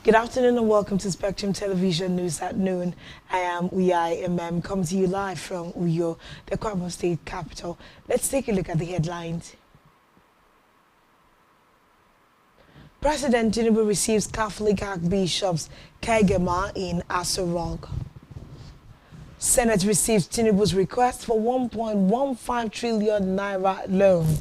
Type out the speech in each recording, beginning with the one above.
Good afternoon and welcome to Spectrum Television News at noon. I am Uyai coming to you live from Uyo, the Kwara State capital. Let's take a look at the headlines. President Tinubu receives Catholic Archbishop's Kegema in Aso Rock. Senate receives Tinubu's request for 1.15 trillion naira loan.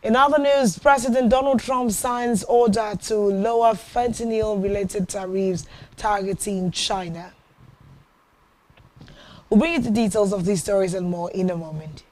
In other news, President Donald Trump signs order to lower fentanyl-related tariffs targeting China. We'll bring you the details of these stories and more in a moment.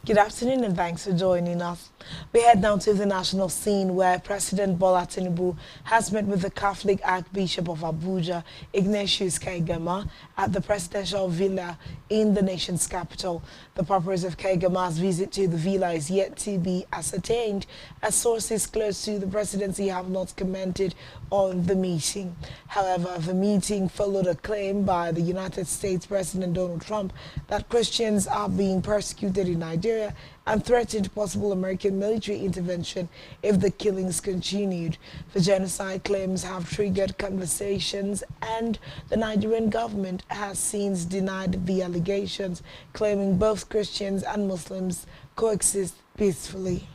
Good afternoon and thanks for joining us. We head now to the national scene where President Bola Tinubu has met with the Catholic Archbishop of Abuja, Ignatius Kaigama, at the presidential villa in the nation's capital. The purpose of Kaigama's visit to the villa is yet to be ascertained, as sources close to the presidency have not commented on the meeting. However, the meeting followed a claim by the United States President Donald Trump that Christians are being persecuted in Nigeria and threatened possible American military intervention if the killings continued. The genocide claims have triggered conversations, and the Nigerian government has since denied the allegations, claiming both Christians and Muslims coexist peacefully.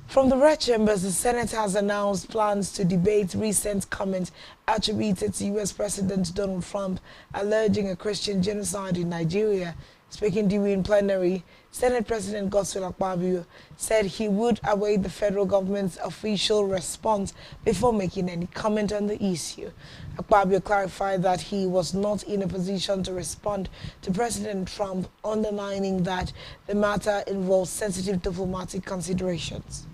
From the red chambers, the Senate has announced plans to debate recent comments attributed to U.S. President Donald Trump alleging a Christian genocide in Nigeria. Speaking during plenary, Senate President Godswill Akpabio said he would await the federal government's official response before making any comment on the issue. Akpabio clarified that he was not in a position to respond to President Trump, underlining that the matter involves sensitive diplomatic considerations.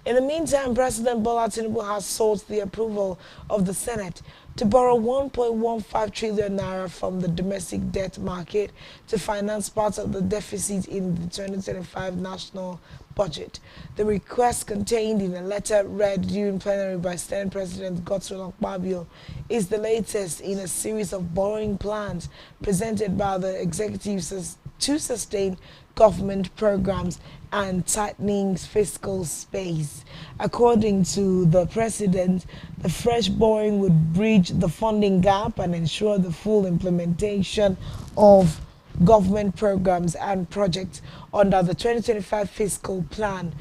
In the meantime, President Bola Tinubu has sought the approval of the Senate to borrow 1.15 trillion naira from the domestic debt market to finance part of the deficit in the 2025 national budget. The request, contained in a letter read during plenary by Senate President Godswill Akpabio, is the latest in a series of borrowing plans presented by the executives to sustain government programs and tightening fiscal space. According to the president, the fresh borrowing would bridge the funding gap and ensure the full implementation of government programs and projects under the 2025 fiscal plan.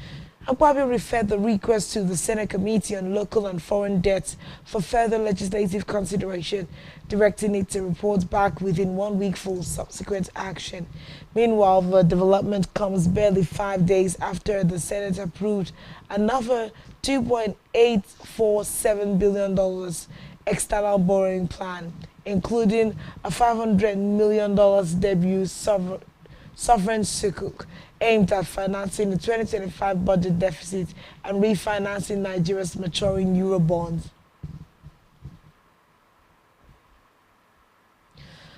Akpabio referred the request to the Senate Committee on Local and Foreign Debts for further legislative consideration, directing it to report back within 1 week for subsequent action. Meanwhile, the development comes barely 5 days after the Senate approved another $2.847 billion external borrowing plan, including a $500 million debut sovereign sukuk aimed at financing the 2025 budget deficit and refinancing Nigeria's maturing euro bonds.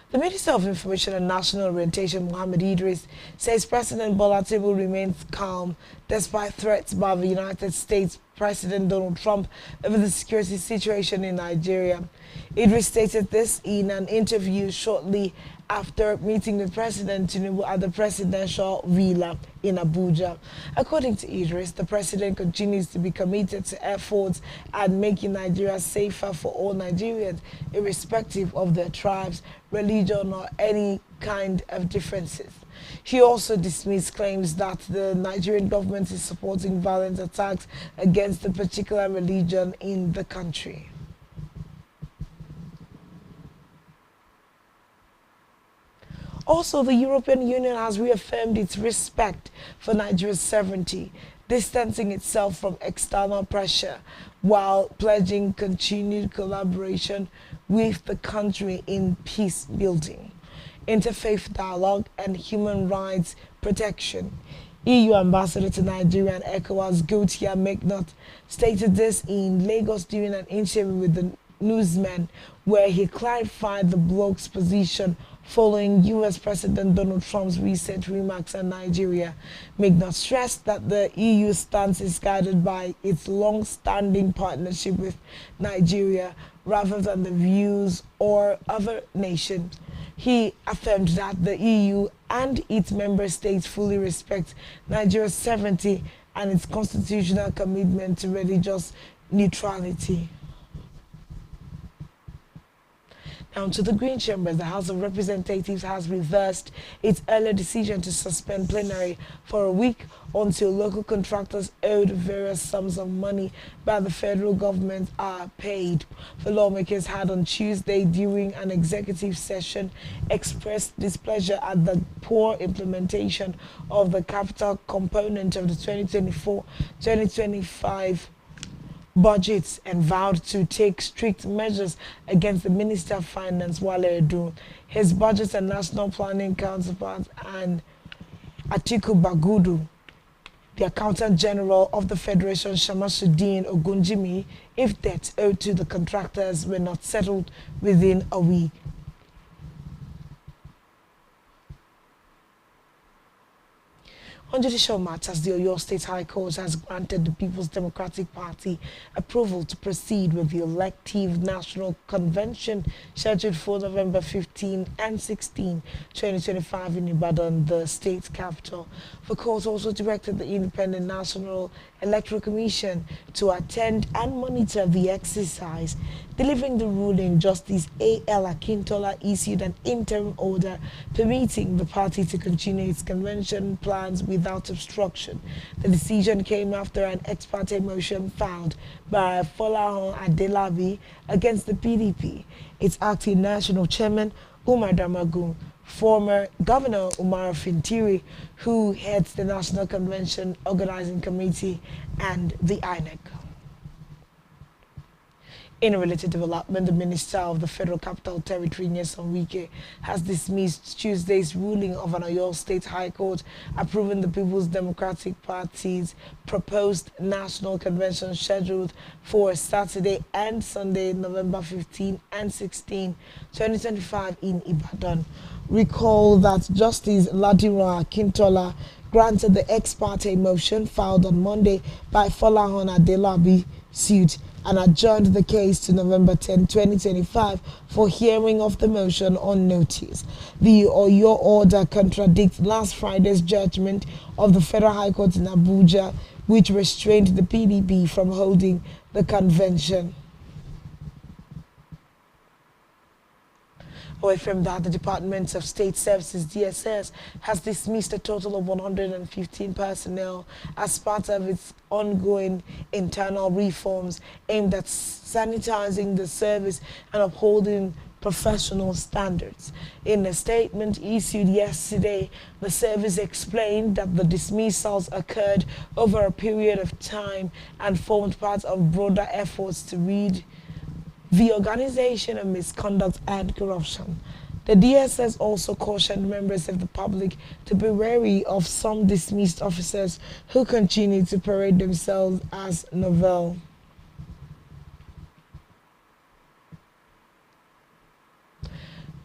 The Minister of Information and National Orientation, Mohammed Idris, says President Bola Tinubu remains calm despite threats by the United States President Donald Trump over the security situation in Nigeria. Idris stated this in an interview shortly after meeting with President Tinubu at the presidential villa in Abuja. According to Idris, the president continues to be committed to efforts at making Nigeria safer for all Nigerians, irrespective of their tribes, religion, or any kind of differences. He also dismissed claims that the Nigerian government is supporting violent attacks against a particular religion in the country. Also, the European Union has reaffirmed its respect for Nigeria's sovereignty. distancing itself from external pressure while pledging continued collaboration with the country in peace building, interfaith dialogue, and human rights protection. EU Ambassador to Nigeria and ECOWAS Gotia McNutt stated this in Lagos during an interview with the newsman, where he clarified the bloc's position following US President Donald Trump's recent remarks on Nigeria. McNutt stressed that the EU stance is guided by its long-standing partnership with Nigeria rather than the views or other nations. He affirmed that the EU and its member states fully respect Nigeria's sovereignty and its constitutional commitment to religious neutrality. Now to the Green Chambers, the House of Representatives has reversed its earlier decision to suspend plenary for a week until local contractors owed various sums of money by the federal government are paid. The lawmakers had on Tuesday, during an executive session, expressed displeasure at the poor implementation of the capital component of the 2024-2025 budgets and vowed to take strict measures against the Minister of Finance, Wale Edun, his Budget and National Planning counterpart, and Atiku Bagudu, the Accountant General of the Federation, Shamasuddin Ogunjimi, if debts owed to the contractors were not settled within a week. On judicial matters, the Oyo State High Court has granted the People's Democratic Party approval to proceed with the elective National Convention scheduled for November 15 and 16, 2025 in Ibadan, the state capital. The court also directed the Independent National Electoral Commission to attend and monitor the exercise. Delivering the ruling, Justice A.L. Akintola issued an interim order permitting the party to continue its convention plans without obstruction. The decision came after an ex parte motion filed by Folahon Adelabi against the PDP, its acting national chairman, Umar Damagun, former Governor Umar Fintiri, who heads the National Convention Organizing Committee, and the INEC. In a related development, the Minister of the Federal Capital Territory, Nyesom Wike, has dismissed Tuesday's ruling of an Oyo State High Court approving the People's Democratic Party's proposed National Convention scheduled for Saturday and Sunday, November 15 and 16, 2025 in Ibadan. Recall that Justice Ladiro Akintola granted the ex parte motion filed on Monday by Folahon Adelabi suit and adjourned the case to November 10, 2025 for hearing of the motion on notice. The Oyo order contradicts last Friday's judgment of the Federal High Court in Abuja, which restrained the PDP from holding the convention. Away from that, the Department of State Services, DSS, has dismissed a total of 115 personnel as part of its ongoing internal reforms aimed at sanitizing the service and upholding professional standards. In a statement issued yesterday, the service explained that the dismissals occurred over a period of time and formed part of broader efforts to rid the organization of misconduct and corruption. The DSS also cautioned members of the public to be wary of some dismissed officers who continue to parade themselves as novel.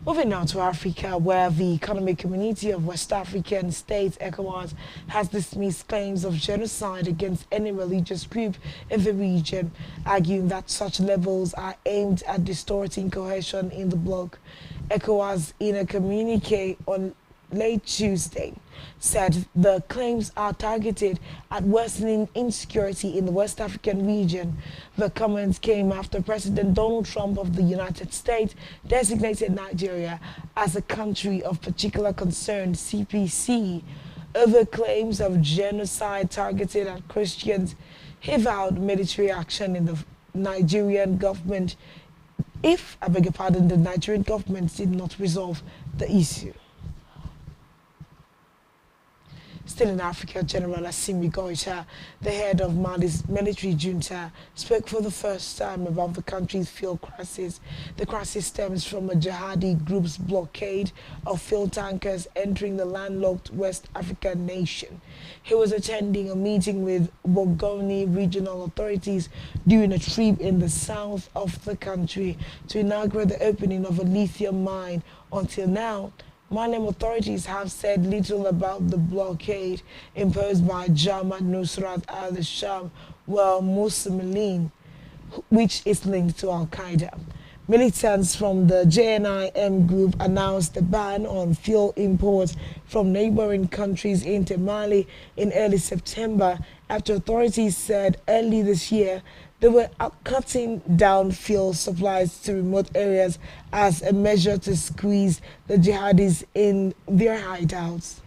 Moving now to Africa, where the Economic Community of West African States, ECOWAS, has dismissed claims of genocide against any religious group in the region, arguing that such levels are aimed at distorting cohesion in the bloc. ECOWAS, in a communique on late Tuesday, said the claims are targeted at worsening insecurity in the West African region. The comments came after President Donald Trump of the United States designated Nigeria as a country of particular concern, CPC, over claims of genocide targeted at Christians. He vowed military action in the Nigerian government if, I beg your pardon, the Nigerian government did not resolve the issue. Still in Africa, General Assimi Goïta, the head of Mali's military junta, spoke for the first time about the country's fuel crisis. The crisis stems from a jihadi group's blockade of fuel tankers entering the landlocked West African nation. He was attending a meeting with Bogoni regional authorities during a trip in the south of the country to inaugurate the opening of a lithium mine. Until now, Malian authorities have said little about the blockade imposed by Jamaat Nusrat al-Sham wal-Muslimin, which is linked to Al-Qaeda. Militants from the JNIM group announced a ban on fuel imports from neighboring countries into Mali in early September after authorities said early this year they were cutting down fuel supplies to remote areas as a measure to squeeze the jihadis in their hideouts.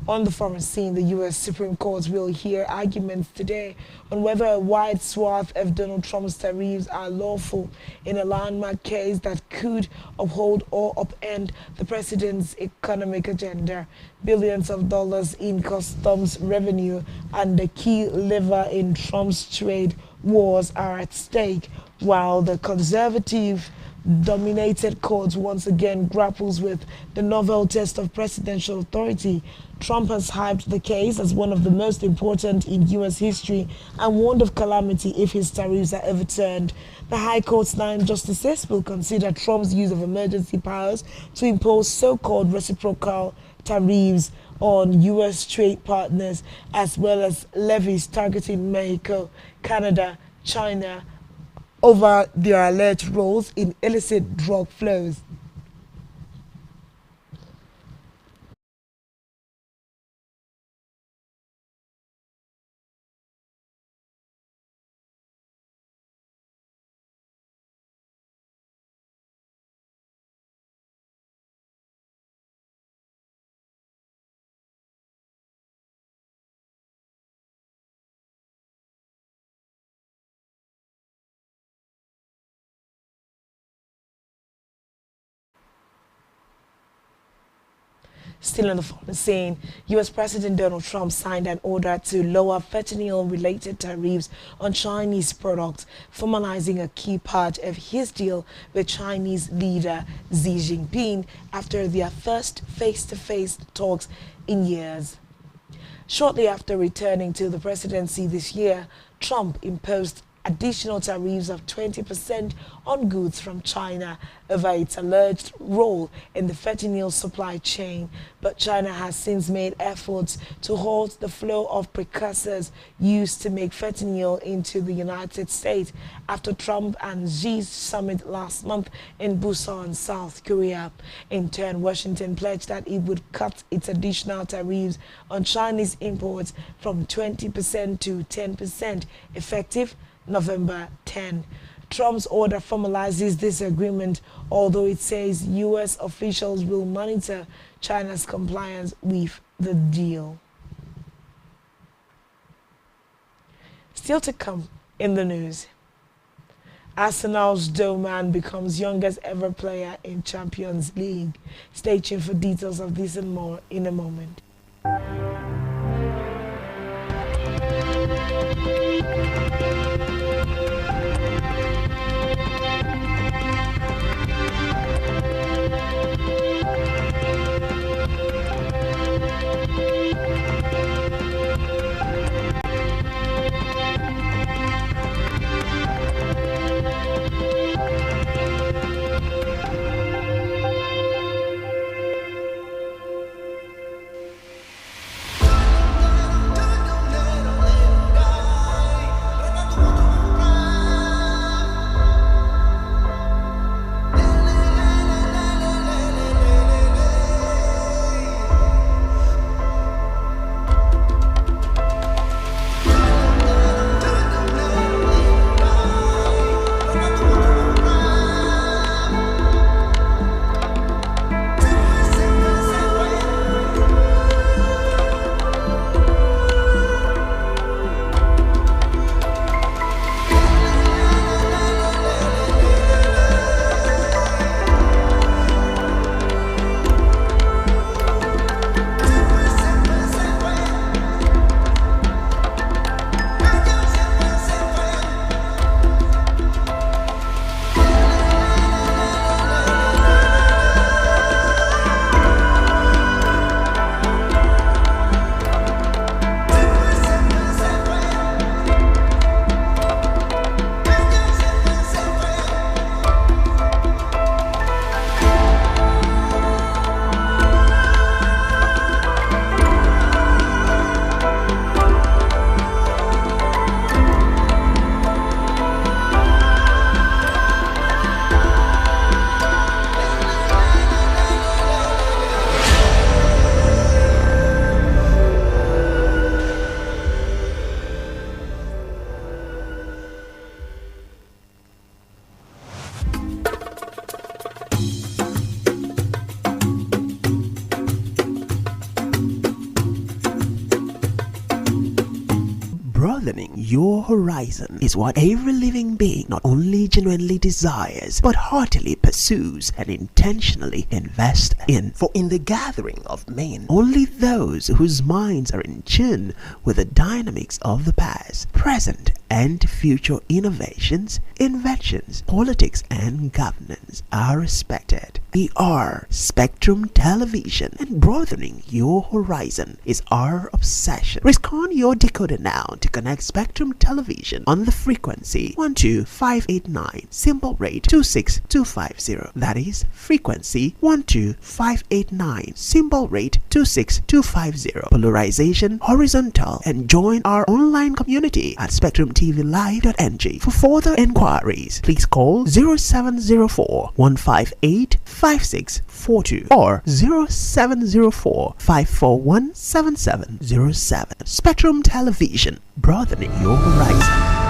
On the foreign scene, the U.S. Supreme Court will hear arguments today on whether a wide swath of Donald Trump's tariffs are lawful in a landmark case that could uphold or upend the president's economic agenda. Billions of dollars in customs revenue and the key lever in Trump's trade wars are at stake, while the conservative dominated court once again grapples with the novel test of presidential authority. Trump has hyped the case as one of the most important in U.S. history and warned of calamity if his tariffs are overturned. The High Court's 9 justices will consider Trump's use of emergency powers to impose so-called reciprocal tariffs on U.S. trade partners, as well as levies targeting Mexico, Canada, China, over their alleged roles in illicit drug flows. Still on the foreign scene, U.S. President Donald Trump signed an order to lower fentanyl-related tariffs on Chinese products, formalizing a key part of his deal with Chinese leader Xi Jinping after their first face-to-face talks in years. Shortly after returning to the presidency this year, Trump imposed additional tariffs of 20% on goods from China over its alleged role in the fentanyl supply chain. But China has since made efforts to halt the flow of precursors used to make fentanyl into the United States after Trump and Xi's summit last month in Busan, South Korea. In turn, Washington pledged that it would cut its additional tariffs on Chinese imports from 20% to 10%, effective November 10. Trump's order formalizes this agreement, although it says U.S. officials will monitor China's compliance with the deal. Still to come in the news. Arsenal's Doman becomes youngest ever player in Champions League. Stay tuned for details of this and more in a moment. your horizon is what every living being not only genuinely desires, but heartily pursues and intentionally invests in. For in the gathering of men, only those whose minds are in tune with the dynamics of the past, present, and future innovations, inventions, politics, and governance are respected. We are Spectrum Television, and broadening your horizon is our obsession. Risk on your decoder now to connect Spectrum Television on the frequency 12589, symbol rate 26250. That is frequency 12589, symbol rate 26250. Polarization horizontal, and join our online community at spectrumtvlive.ng. For further enquiries, please call 0704 158 5642 or 0704 541 7707. Spectrum Television, broadening your horizon.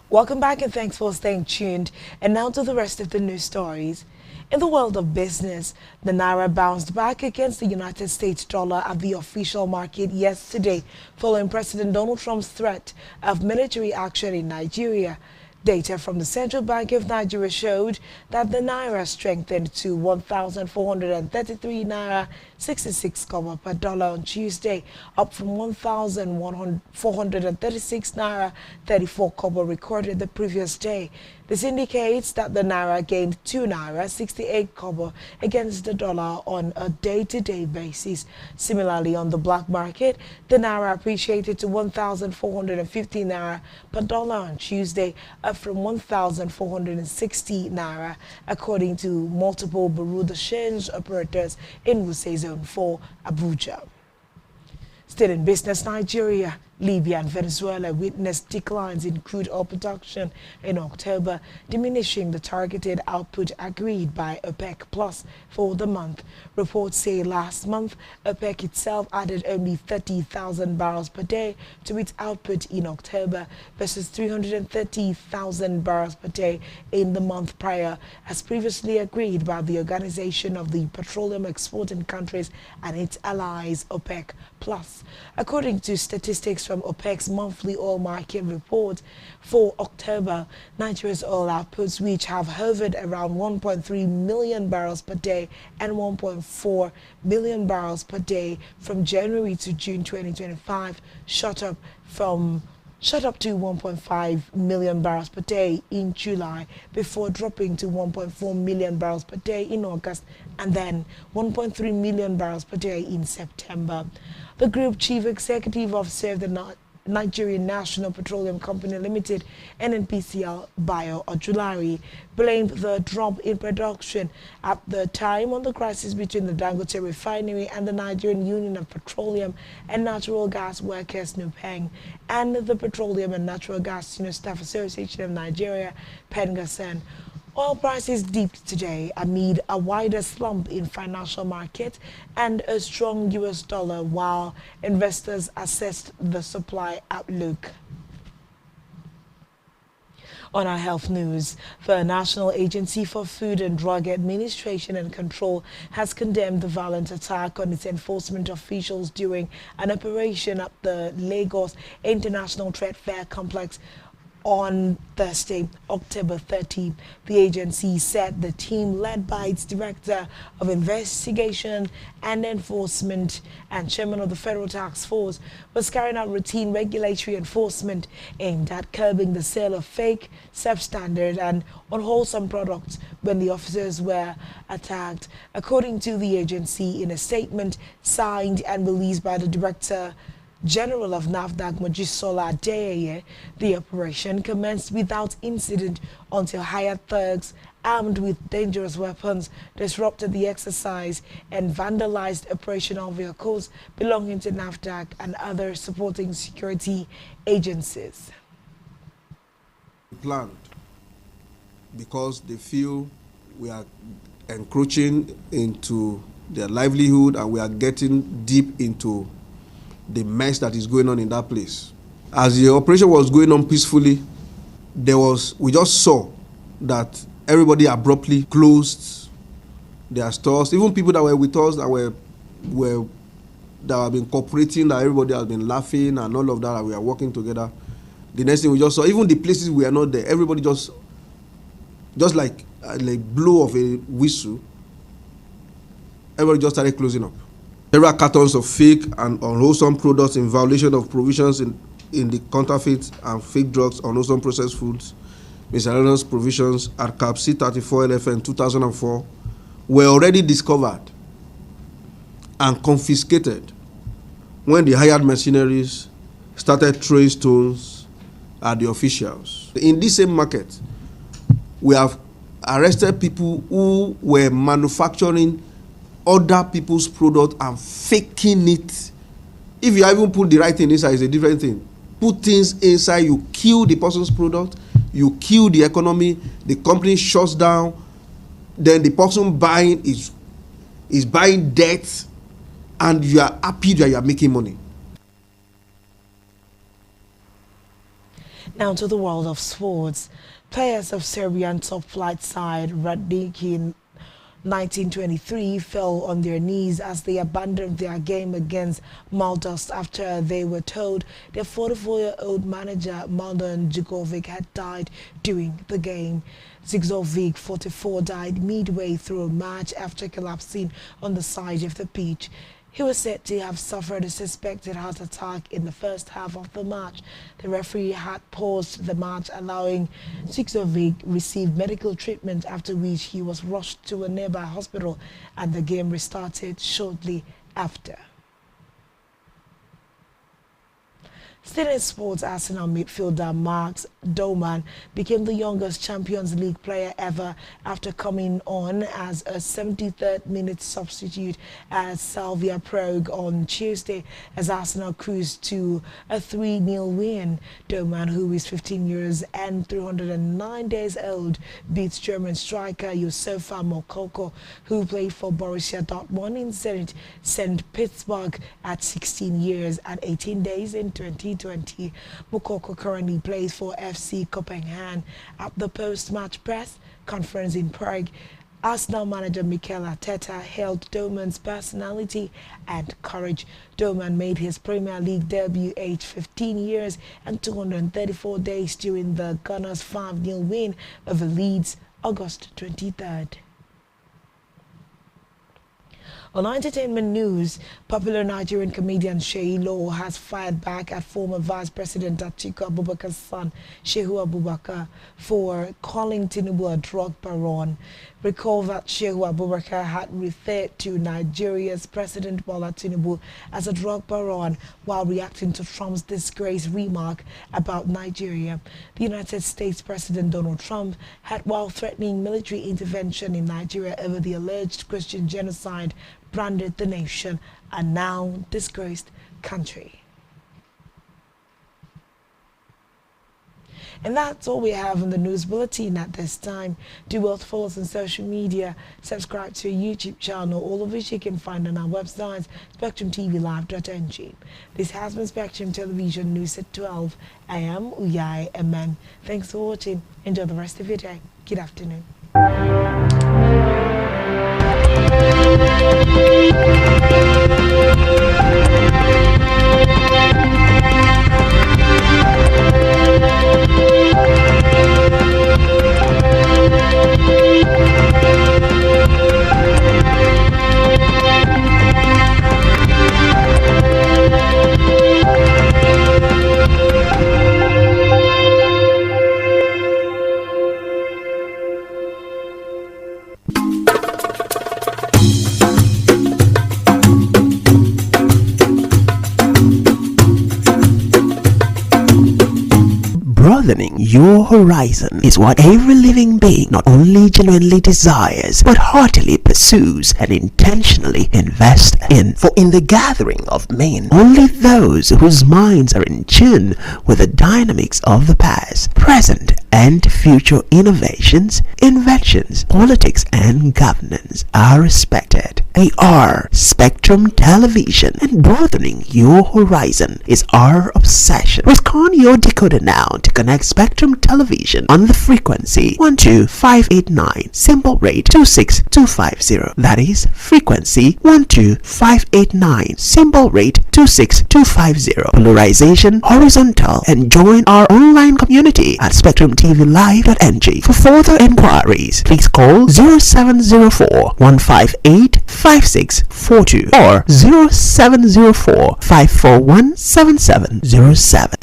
Welcome back and thanks for staying tuned. And now to the rest of the news stories. In the world of business, the Naira bounced back against the United States dollar at the official market yesterday, following President Donald Trump's threat of military action in Nigeria. Data from the Central Bank of Nigeria showed that the Naira strengthened to 1,433 Naira 66 kobo per dollar on Tuesday, up from 1,436 Naira 34 kobo recorded the previous day. This indicates that the Naira gained 2 Naira 68 kobo against the dollar on a day-to-day basis. Similarly, on the black market, the Naira appreciated to 1,450 Naira per dollar on Tuesday, up from 1,460 Naira, according to multiple Bureau de Change operators in Wuse Zone 4, Abuja. Still in business, Nigeria, Libya and Venezuela witnessed declines in crude oil production in October, diminishing the targeted output agreed by OPEC Plus for the month. Reports say last month, OPEC itself added only 30,000 barrels per day to its output in October versus 330,000 barrels per day in the month prior, as previously agreed by the Organization of the Petroleum Exporting Countries and its allies, OPEC Plus. According to statistics from OPEC's monthly oil market report for October, Nigeria's oil outputs, which have hovered around 1.3 million barrels per day and 1.4 million barrels per day from January to June 2025, shot up to 1.5 million barrels per day in July, before dropping to 1.4 million barrels per day in August and then 1.3 million barrels per day in September. The group chief executive officer of the Nigerian National Petroleum Company Limited, NNPCL, Bayo Ojulari, blamed the drop in production at the time on the crisis between the Dangote refinery and the Nigerian Union of Petroleum and Natural Gas Workers, NUPENG, and the Petroleum and Natural Gas Senior Staff Association of Nigeria, PENGASEN. Oil prices dipped today amid a wider slump in financial markets and a strong US dollar, while investors assessed the supply outlook. On our health news, the National Agency for Food and Drug Administration and Control has condemned the violent attack on its enforcement officials during an operation at the Lagos International Trade Fair Complex On Thursday, October 30, the agency said the team led by its Director of Investigation and Enforcement and Chairman of the Federal Task Force was carrying out routine regulatory enforcement aimed at curbing the sale of fake, substandard and unwholesome products when the officers were attacked. According to the agency, in a statement signed and released by the Director General of NAFDAC Mojisola Adeyeye, the operation commenced without incident until hired thugs armed with dangerous weapons disrupted the exercise and vandalized operational vehicles belonging to NAFDAC and other supporting security agencies. Planned because they feel we are encroaching into their livelihood and we are getting deep into the mess that is going on in that place. As the operation was going on peacefully, we just saw that everybody abruptly closed their stores. Even people that were with us that have been cooperating, that everybody has been laughing and all of that, and we are working together. The next thing we just saw, even the places we are not there, everybody just like blow of a whistle, everybody just started closing up. Several cartons of fake and unwholesome products in violation of provisions in the counterfeit and fake drugs, unwholesome processed foods, miscellaneous provisions at Cap C34 LFN 2004 were already discovered and confiscated when the hired mercenaries started throwing stones at the officials. In this same market, we have arrested people who were manufacturing other people's product and faking it. If you even put the right thing inside, it's a different thing. Put things inside, you kill the person's product, you kill the economy, the company shuts down, then the person buying is buying debt, and you are happy that you are making money. Now to the world of sports. Players of Serbian top flight side Radnik in 1923 fell on their knees as they abandoned their game against Malta after they were told their 44-year-old manager Mladen Djukovic had died during the game. Djukovic, 44, died midway through a match after collapsing on the side of the pitch. He was said to have suffered a suspected heart attack in the first half of the match. The referee had paused the match, allowing Djukovic receive medical treatment, after which he was rushed to a nearby hospital and the game restarted shortly after. Still in sports, Arsenal midfielder Max Doman became the youngest Champions League player ever after coming on as a 73rd minute substitute at Slavia Prague on Tuesday as Arsenal cruised to a 3-0 win. Doman, who is 15 years and 309 days old, beats German striker Yusufa Moukoko, who played for Borussia Dortmund in St. Petersburg at 16 years and 18 days in 2020. Moukoko currently plays for FC Copenhagen. At the post-match press conference in Prague, Arsenal manager Mikel Arteta hailed Doman's personality and courage. Doman made his Premier League debut aged 15 years and 234 days during the Gunners' 5-0 win over Leeds, August 23rd. On entertainment news, popular Nigerian comedian Seyi Lo has fired back at former Vice President Atiku Abubakar's son, Shehu Abubakar, for calling Tinubu a drug baron. Recall that Shehu Abubakar had referred to Nigeria's President Bola Tinubu as a drug baron while reacting to Trump's disgraced remark about Nigeria. The United States President Donald Trump had, while threatening military intervention in Nigeria over the alleged Christian genocide, branded the nation a now disgraced country. And that's all we have in the news bulletin at this time. Do well to follow us on social media, subscribe to our YouTube channel, all of which you can find on our website, spectrumtvlive.ng. This has been Spectrum Television News at 12. I am Uyai Eman. Thanks for watching. Enjoy the rest of your day. Good afternoon. Thank you. Broadening your horizon is what every living being not only genuinely desires, but heartily pursues and intentionally invests in. For in the gathering of men, only those whose minds are in tune with the dynamics of the past, present, and future innovations, inventions, politics, and governance are respected. They are Spectrum Television, and broadening your horizon is our obsession. Rescan your decoder now to connect Spectrum Television on the frequency 12589, symbol rate 26250. That is frequency 12589, symbol rate 26250. Polarization horizontal, and join our online community at spectrumtvlive.ng. For further inquiries, please call 0704 158 5642 or 0704 541 7707.